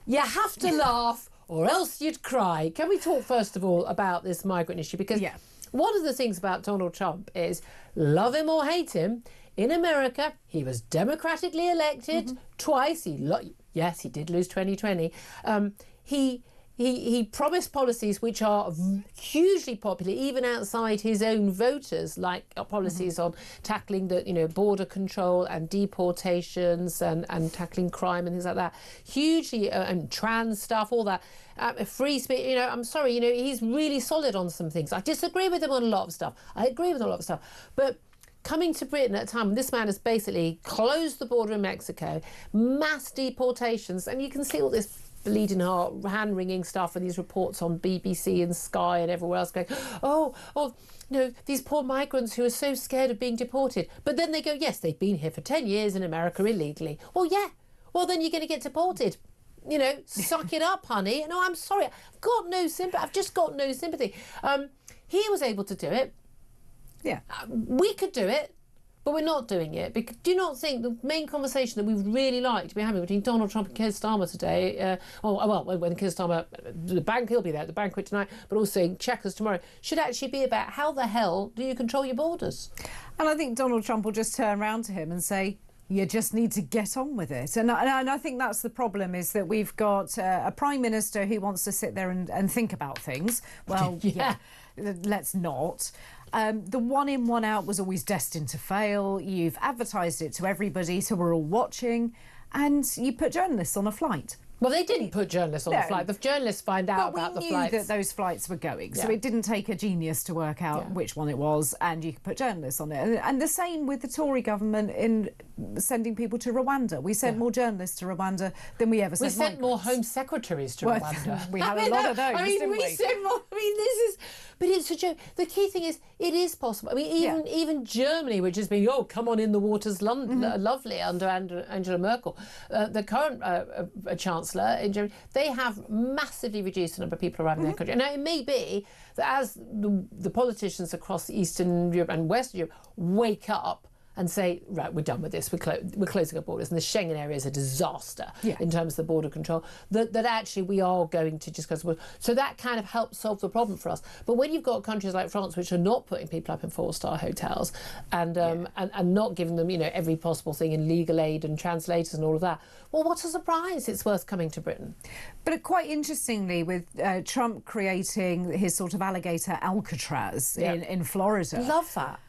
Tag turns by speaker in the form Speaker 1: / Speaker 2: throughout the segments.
Speaker 1: you have to laugh or else you'd cry. Can we talk first of all about this migrant issue? Because one of the things about Donald Trump is, love him or hate him, in America he was democratically elected twice. Yes, he did lose 2020. He promised policies which are hugely popular, even outside his own voters, like policies on tackling the border control and deportations and tackling crime and things like that. Hugely and trans stuff, all that. Free speech. I'm sorry. He's really solid on some things. I disagree with him on a lot of stuff. I agree with a lot of stuff, but coming to Britain at a time when this man has basically closed the border in Mexico, mass deportations, and you can see all this bleeding heart, hand-wringing stuff and these reports on BBC and Sky and everywhere else going, these poor migrants who are so scared of being deported. But then they go, yes, they've been here for 10 years in America illegally. Well, yeah. Well, then you're going to get deported. Suck it up, honey. No, I'm sorry. I've got no sympathy. I've just got no sympathy. He was able to do it.
Speaker 2: Yeah.
Speaker 1: We could do it. But we're not doing it. Because do you not think the main conversation that we would really like to be having between Donald Trump and Keir Starmer today, when Keir Starmer, he'll be there at the banquet tonight, but also in Chequers tomorrow, should actually be about how the hell do you control your borders?
Speaker 2: And I think Donald Trump will just turn around to him and say, you just need to get on with it. And I think that's the problem, is that we've got a Prime Minister who wants to sit there and think about things. Well, let's not. The one in, one out was always destined to fail. You've advertised it to everybody, so we're all watching, and you put journalists on a flight.
Speaker 1: Well, they didn't put journalists on the flight. The journalists find out about the flights.
Speaker 2: But we knew that those flights were going, so it didn't take a genius to work out which one it was, and you could put journalists on it. And the same with the Tory government in sending people to Rwanda. We sent more journalists to Rwanda than we ever sent migrants.
Speaker 1: We sent more Home Secretaries to Rwanda.
Speaker 2: We had a lot of those, didn't we?
Speaker 1: Sent more. But it's a joke. The key thing is, it is possible. I mean, even Germany, which has been, come on in the waters, lovely under Angela Merkel, the current chancellor in Germany, they have massively reduced the number of people arriving in their country. Now, it may be that as the politicians across Eastern Europe and Western Europe wake up and say, right, we're done with this, we're closing our borders, and the Schengen area is a disaster in terms of the border control, that actually we are going to just close the border. So that kind of helps solve the problem for us. But when you've got countries like France, which are not putting people up in 4-star hotels and not giving them, every possible thing in legal aid and translators and all of that, well, what a surprise it's worth coming to Britain.
Speaker 2: But quite interestingly, with Trump creating his sort of alligator Alcatraz in Florida.
Speaker 1: Love that.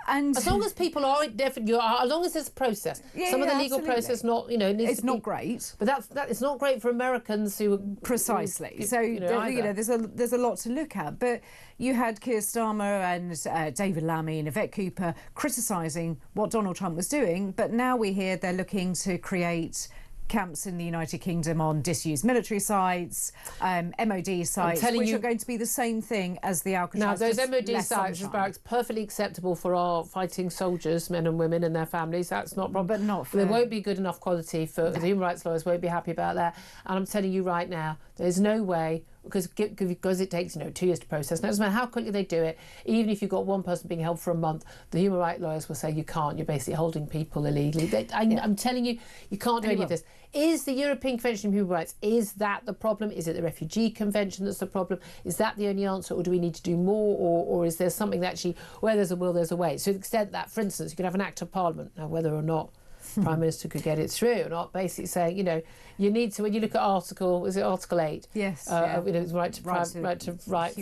Speaker 2: And
Speaker 1: as long as people are definitely, as long as there's a process, some of the legal process
Speaker 2: it's not great.
Speaker 1: But it's not great for Americans who
Speaker 2: precisely. There's a lot to look at. But you had Keir Starmer and David Lammy and Yvette Cooper criticising what Donald Trump was doing. But now we hear they're looking to create camps in the United Kingdom on disused military sites, MOD sites, which are going to be the same thing as the Alcatraz.
Speaker 1: Now, those MOD sites, barracks, perfectly acceptable for our fighting soldiers, men and women and their families. That's not a problem.
Speaker 2: But not for...
Speaker 1: There won't be good enough quality for... The human rights lawyers won't be happy about that. And I'm telling you right now, there's no way... Because it takes 2 years to process. And it doesn't matter how quickly they do it. Even if you've got one person being held for a month, the human rights lawyers will say you can't. You're basically holding people illegally. I'm telling you, you can't do any of this. Is the European Convention on Human Rights, is that the problem? Is it the Refugee Convention that's the problem? Is that the only answer, or do we need to do more? Or is there something that actually, where there's a will, there's a way? So to the extent that, for instance, you could have an Act of Parliament, now whether or not Prime Minister could get it through, not basically saying, you need to, when you look at Article 8?
Speaker 2: Yes.
Speaker 1: Right to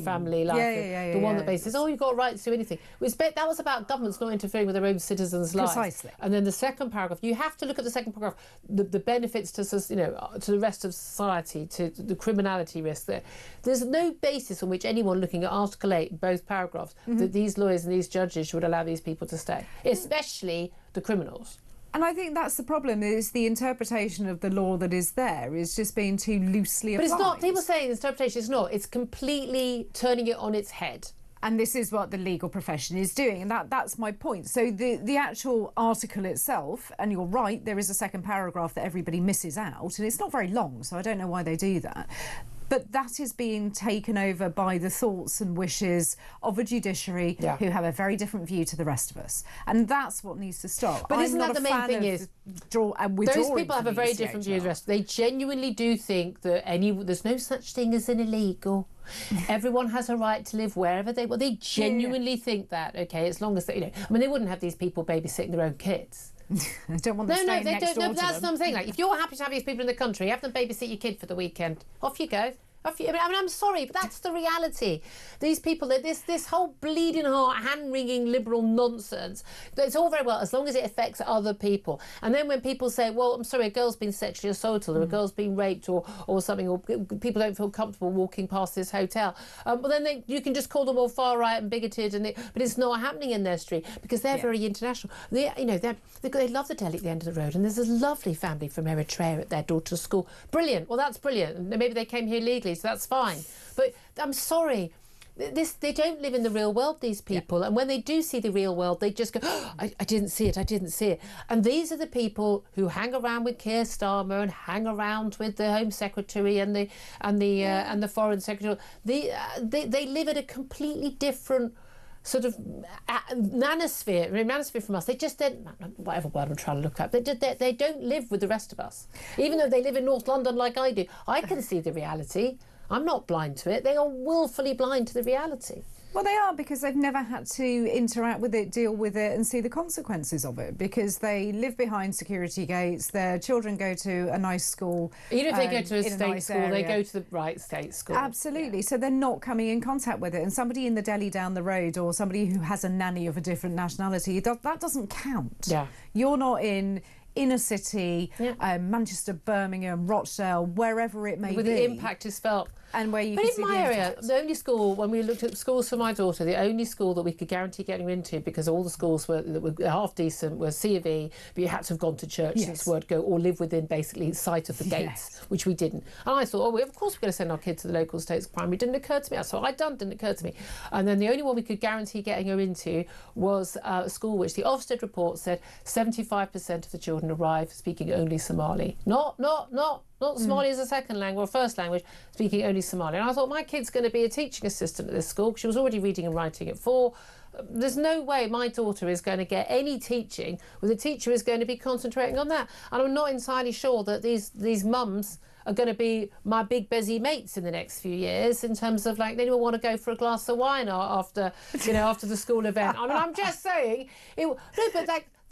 Speaker 1: family life. The one that basically says, you've got a right to do anything. That was about governments not interfering with their own citizens' lives.
Speaker 2: Precisely.
Speaker 1: And then the second paragraph, you have to look at the second paragraph, the benefits to the rest of society, to the criminality risk there. There's no basis on which anyone looking at Article 8, both paragraphs, that these lawyers and these judges should allow these people to stay, especially the criminals.
Speaker 2: And I think that's the problem, is the interpretation of the law that is there is just being too loosely applied.
Speaker 1: But it's not, people say the interpretation is not, it's completely turning it on its head.
Speaker 2: And this is what the legal profession is doing, and that's my point. So the actual article itself, and you're right, there is a second paragraph that everybody misses out, and it's not very long, so I don't know why they do that. But that is being taken over by the thoughts and wishes of a judiciary who have a very different view to the rest of us. And that's what needs to stop.
Speaker 1: But isn't that the main thing is, those people have a very different view of the rest. They genuinely do think that there's no such thing as an illegal. Everyone has a right to live wherever they want. They genuinely think that, okay, as long as they, I mean, they wouldn't have these people babysitting their own kids.
Speaker 2: I don't want them staying next door to them.
Speaker 1: That's something. Like, if you're happy to have these people in the country, have them babysit your kid for the weekend. Off you go. I mean, I'm sorry, but that's the reality. These people, this whole bleeding heart, hand-wringing liberal nonsense, it's all very well as long as it affects other people. And then when people say, well, I'm sorry, a girl's been sexually assaulted or a girl's been raped or something, or people don't feel comfortable walking past this hotel, well, then you can just call them all far right and bigoted, but it's not happening in their street because they're very international. They love the deli at the end of the road, and there's this lovely family from Eritrea at their daughter's school. Brilliant. Well, that's brilliant. And maybe they came here legally, so that's fine. But I'm sorry, they don't live in the real world, these people. And when they do see the real world, they just go, oh, I didn't see it. And these are the people who hang around with Keir Starmer and hang around with the Home Secretary and the Foreign Secretary. They live at a completely different sort of manosphere from us. They just don't, whatever word I'm trying to look at, they don't live with the rest of us. Even though they live in North London like I do, I can see the reality. I'm not blind to it. They are willfully blind to the reality.
Speaker 2: Well, they are, because they've never had to interact with it, deal with it and see the consequences of it, because they live behind security gates, their children go to a nice school.
Speaker 1: Even if they go to a state school, they go to the right state school.
Speaker 2: Absolutely. Yeah. So they're not coming in contact with it. And somebody in the deli down the road, or somebody who has a nanny of a different nationality, that doesn't count.
Speaker 1: Yeah.
Speaker 2: You're not in inner city, Manchester, Birmingham, Rochdale, wherever it may be.
Speaker 1: Where the impact is felt.
Speaker 2: And where you
Speaker 1: but
Speaker 2: can
Speaker 1: in
Speaker 2: see
Speaker 1: my area, the only school, when we looked at schools for my daughter, the only school that we could guarantee getting her into, because all the schools that were half decent, were C of E, but you had to have gone to church since word go, or live within basically sight of the gates, which we didn't. And I thought, of course we're going to send our kids to the local states primary. Didn't occur to me. That's what I'd done. Didn't occur to me. And then the only one we could guarantee getting her into was a school which the Ofsted report said 75% of the children arrive speaking only Somali. Not Somali as a second language or first language, speaking only Somali. And I thought, my kid's going to be a teaching assistant at this school. She was already reading and writing at 4. There's no way my daughter is going to get any teaching where the teacher is going to be concentrating on that. And I'm not entirely sure that these mums are going to be my big busy mates in the next few years, in terms of like, they don't want to go for a glass of wine after the school event. I mean, I'm just saying,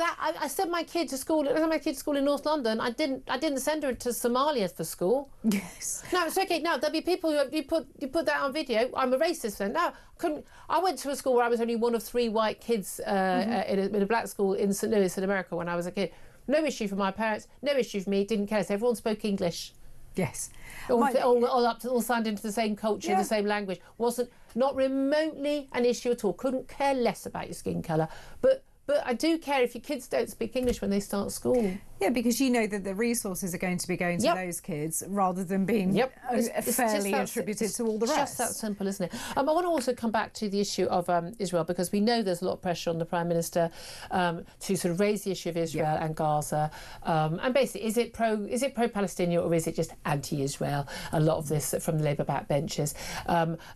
Speaker 1: I sent my kid to school. I sent my kid to school in North London. I didn't send her to Somalia for school.
Speaker 2: Yes.
Speaker 1: No, it's okay. No, there'll be people who you put that on video. I'm a racist then. No, couldn't. I went to a school where I was only one of 3 white kids in a black school in St. Louis in America when I was a kid. No issue for my parents. No issue for me. Didn't care. So everyone spoke English.
Speaker 2: Yes.
Speaker 1: All signed into the same culture, the same language. Wasn't not remotely an issue at all. Couldn't care less about your skin colour. But I do care if your kids don't speak English when they start school. Yeah,
Speaker 2: because you know that the resources are going to be going to those kids rather than being fairly attributed to all the rest.
Speaker 1: It's just that simple, isn't it? I want to also come back to the issue of Israel, because we know there's a lot of pressure on the Prime Minister to sort of raise the issue of Israel and Gaza. And basically, is it pro-Palestinian or is it just anti-Israel? A lot of this from the Labour backbenches,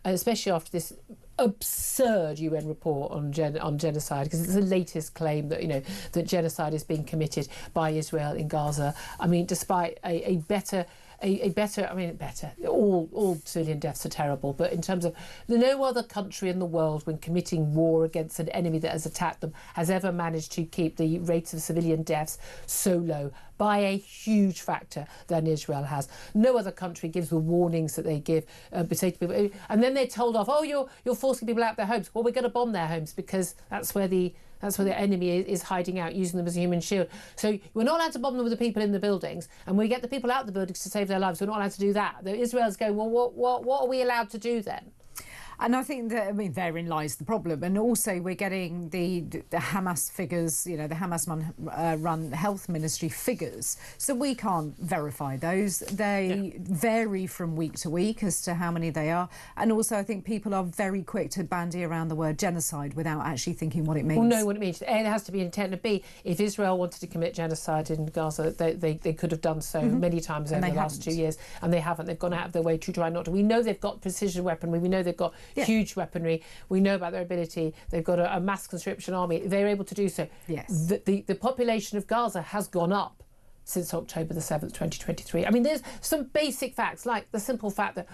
Speaker 1: especially after this absurd UN report on genocide, because it's the latest claim that that genocide is being committed by Israel in Gaza. I mean, despite all civilian deaths are terrible, but in terms of no other country in the world, when committing war against an enemy that has attacked them, has ever managed to keep the rates of civilian deaths so low by a huge factor than Israel has. No other country gives the warnings that they give, and then they're told off. Oh, you're forcing people out of their homes. Well, we're going to bomb their homes because that's where the enemy is hiding out, using them as a human shield. So we're not allowed to bomb them with the people in the buildings, and we get the people out of the buildings to save their lives. We're not allowed to do that. Israel's going, well, what are we allowed to do then?
Speaker 2: And I think that, I mean, therein lies the problem. And also we're getting the Hamas figures, you know, the Hamas run health ministry figures. So we can't verify those. They vary from week to week as to how many they are. And also I think people are very quick to bandy around the word genocide without actually thinking what it means.
Speaker 1: Well, no, what it means. A, it has to be intent, and B, if Israel wanted to commit genocide in Gaza, they could have done so many times over the last 2 years, and they haven't. They've gone out of their way to try not to. We know they've got precision weaponry. We know they've got huge weaponry. We know about their ability. They've got a mass conscription army. They're able to do so.
Speaker 2: Yes.
Speaker 1: The population of Gaza has gone up since October the 7th, 2023. I mean, there's some basic facts, like the simple fact that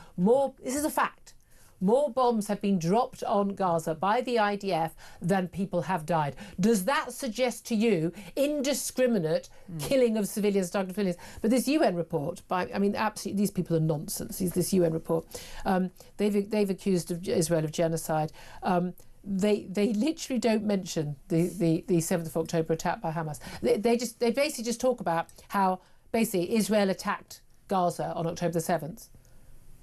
Speaker 1: this is a fact, more bombs have been dropped on Gaza by the IDF than people have died. Does that suggest to you indiscriminate killing of civilians, targeted civilians? But this UN report, absolutely, these people are nonsense. This UN report, they've accused Israel of genocide. They literally don't mention the 7th of October attack by Hamas. They basically just talk about how basically Israel attacked Gaza on October the 7th.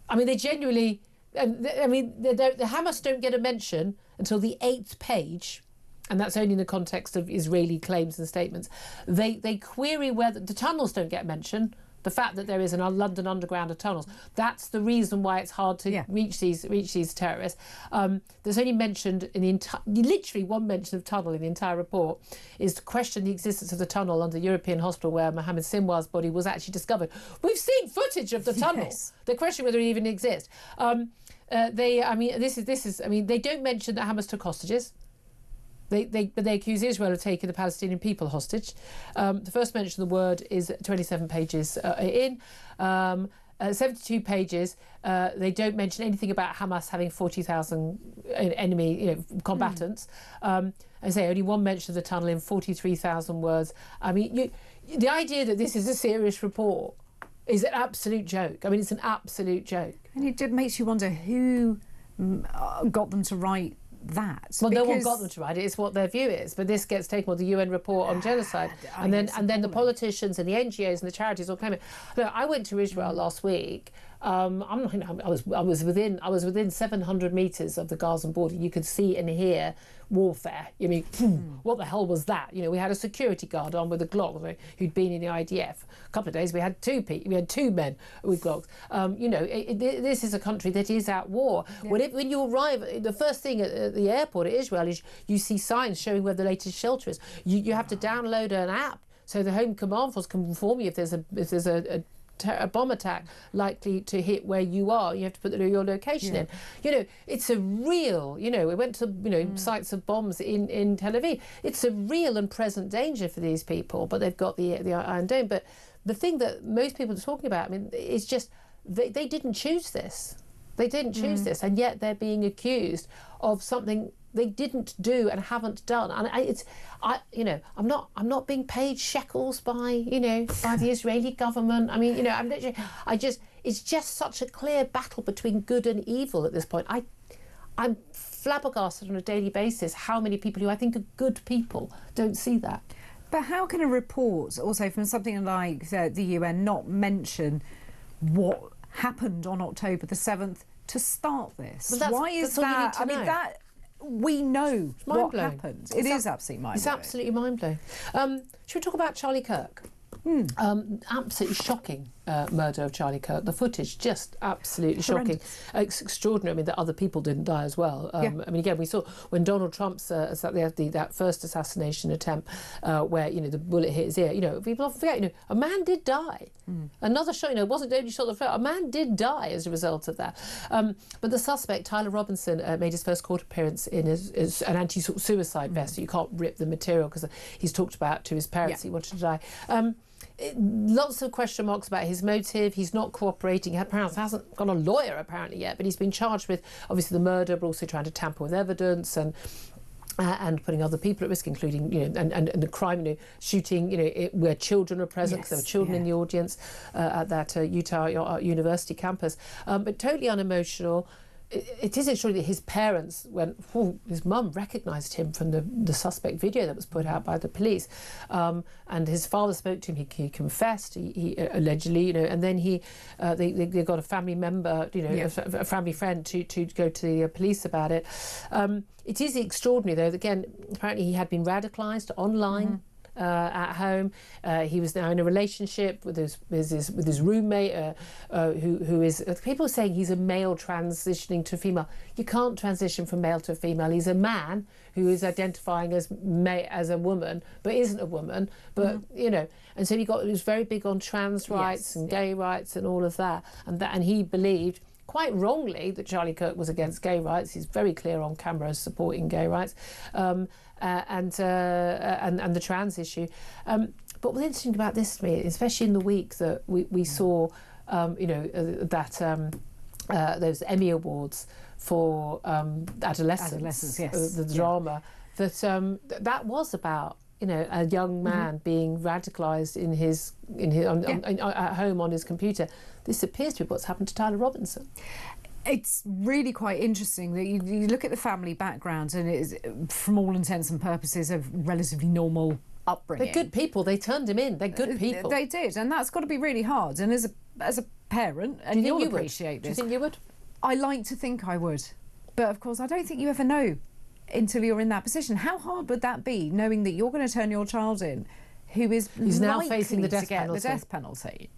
Speaker 1: I mean, they genuinely. The Hamas don't get a mention until the 8th page, and that's only in the context of Israeli claims and statements. They query whether the tunnels don't get mentioned. The fact that there is a London Underground of tunnels, that's the reason why it's hard to reach these terrorists. There's only mentioned in the literally one mention of tunnel in the entire report is to question the existence of the tunnel under the European hospital where Mohammed Sinwar's body was actually discovered. We've seen footage of the tunnel.
Speaker 2: Yes.
Speaker 1: They question whether it even exists. They don't mention that Hamas took hostages. But they accuse Israel of taking the Palestinian people hostage. The first mention of the word is 27 pages in. 72 pages. They don't mention anything about Hamas having 40,000 enemy combatants. I say only one mention of the tunnel in 43,000 words. I mean, the idea that this is a serious report is an absolute joke. I mean, it's an absolute joke.
Speaker 2: And it makes you wonder who got them to write that.
Speaker 1: Well, no one got them to write it. It's what their view is. But this gets taken with the UN report on genocide, and then the politicians and the NGOs and the charities all claim it. Look, I went to Israel last week. I was within 700 metres of the Gazan border. You could see and hear warfare. I mean, what the hell was that? You know, we had a security guard on with a Glock who'd been in the IDF. A couple of days we had two men with Glocks. This is a country that is at war. Yeah. When you arrive, the first thing at the airport at Israel is you see signs showing where the latest shelter is. You have to download an app so the Home Command Force can inform you if there's a bomb attack likely to hit where you are. You have to put your location in. You know, it's a real, we went to, sites of bombs in Tel Aviv. It's a real and present danger for these people, but they've got the Iron Dome. But the thing that most people are talking about, is just they didn't choose this. They didn't choose this, and yet they're being accused of something they didn't do and haven't done. And I'm not being paid shekels by the Israeli government. I mean, it's just such a clear battle between good and evil at this point. I'm flabbergasted on a daily basis how many people who I think are good people don't see that.
Speaker 2: But how can a report also from something like the UN not mention what happened on October the 7th to start this?
Speaker 1: Well,
Speaker 2: why is that? I mean, that we know what happened. It is absolutely mind-blowing.
Speaker 1: It's absolutely mind-blowing. Should we talk about Charlie Kirk? Absolutely shocking murder of Charlie Kirk. The footage just absolutely shocking. It's extraordinary. That other people didn't die as well. Again, we saw when Donald Trump's that first assassination attempt where the bullet hit his ear. People often forget. A man did die. Another shot. It wasn't only shot the first. A man did die as a result of that. But the suspect, Tyler Robinson, made his first court appearance in an anti-suicide vest. So you can't rip the material because he's talked about to his parents he wanted to die. Lots of question marks about his motive. He's not cooperating. He hasn't got a lawyer apparently yet, but he's been charged with obviously the murder, but also trying to tamper with evidence and putting other people at risk, including and the crime, shooting, where children are present because there were children in the audience at that Utah University campus. But totally unemotional. it is extraordinary that his parents went, his mum recognised him from the suspect video that was put out by the police, and his father spoke to him. He confessed. He allegedly, and then they got a family member, a family friend to go to the police about it. It is extraordinary, though. Again, apparently he had been radicalised online. At home, he was now in a relationship with his roommate, who is people are saying he's a male transitioning to a female. You can't transition from male to female. He's a man who is identifying as a woman, but isn't a woman. But and so he was very big on trans rights and gay rights and all of that, and he believed, quite wrongly, that Charlie Kirk was against gay rights. He's very clear on camera as supporting gay rights, and the trans issue. But what's interesting about this to me, especially in the week that we saw, those Emmy Awards for adolescence, the drama, that was about a young man being radicalised at home on his computer. This appears to be what's happened to Tyler Robinson.
Speaker 2: It's really quite interesting that you look at the family background, and it is, from all intents and purposes, a relatively normal upbringing.
Speaker 1: They're good people. They turned him in. They're good people.
Speaker 2: They did, and that's got to be really hard. And as a parent, and you'll appreciate this.
Speaker 1: Do you think you would?
Speaker 2: I like to think I would, but of course I don't think you ever know until you're in that position. How hard would that be, knowing that you're going to turn your child in who's
Speaker 1: now facing the death
Speaker 2: penalty?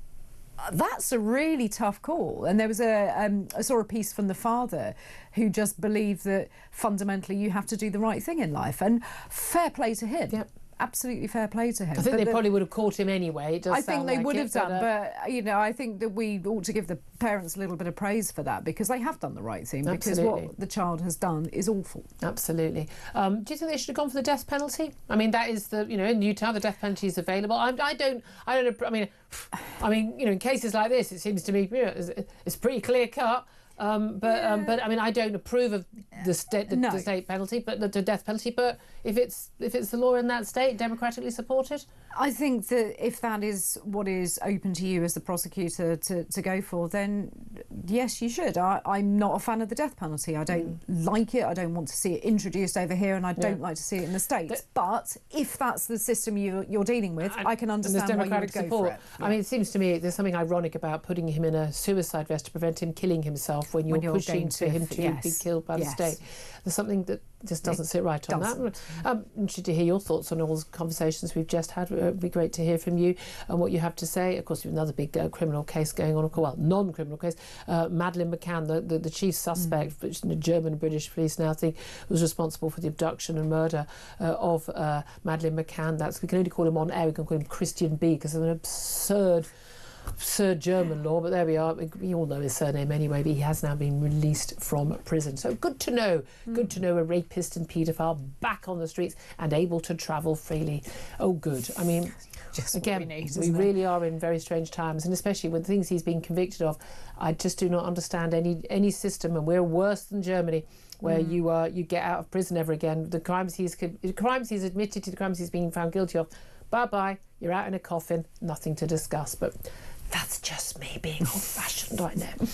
Speaker 2: That's a really tough call. And there was I saw a piece from the father who just believed that fundamentally you have to do the right thing in life, and fair play to him. Yep. Absolutely fair play to him.
Speaker 1: I think they probably would have caught him anyway.
Speaker 2: I think they would have done, but I think that we ought to give the parents a little bit of praise for that, because they have done the right thing. Absolutely. Because what the child has done is awful.
Speaker 1: Absolutely. Do you think they should have gone for the death penalty? I mean, that is in Utah the death penalty is available. I don't. I mean, in cases like this, it seems to me it's pretty clear cut. But I mean, I don't approve of the state penalty, but the death penalty. But if it's the law in that state, democratically supported,
Speaker 2: I think that if that is what is open to you as the prosecutor to go for, then yes, you should. I'm not a fan of the death penalty. I don't like it. I don't want to see it introduced over here, and I don't like to see it in the States. But if that's the system you're dealing with, I can understand why you would go for it.
Speaker 1: I mean, it seems to me there's something ironic about putting him in a suicide vest to prevent him killing himself when you're pushing for him to be killed by the state. There's something that just doesn't sit right on that. I'm interested to hear your thoughts on all the conversations we've just had. It would be great to hear from you and what you have to say. Of course, we have another big criminal case going on, well, non-criminal case. Madeleine McCann, the chief suspect, which the German and British police now think was responsible for the abduction and murder of Madeleine McCann. We can only call him on air, we can call him Christian B, because of an absurd German law, but there we are. We all know his surname anyway, but he has now been released from prison. So good to know a rapist and paedophile back on the streets and able to travel freely. Oh, good. I mean, we really are in very strange times, and especially with things he's been convicted of. I just do not understand any system, and we're worse than Germany, where you get out of prison ever again. The crimes he's admitted to, the crimes he's been found guilty of, bye-bye, you're out in a coffin, nothing to discuss. But that's just me being old-fashioned, I know.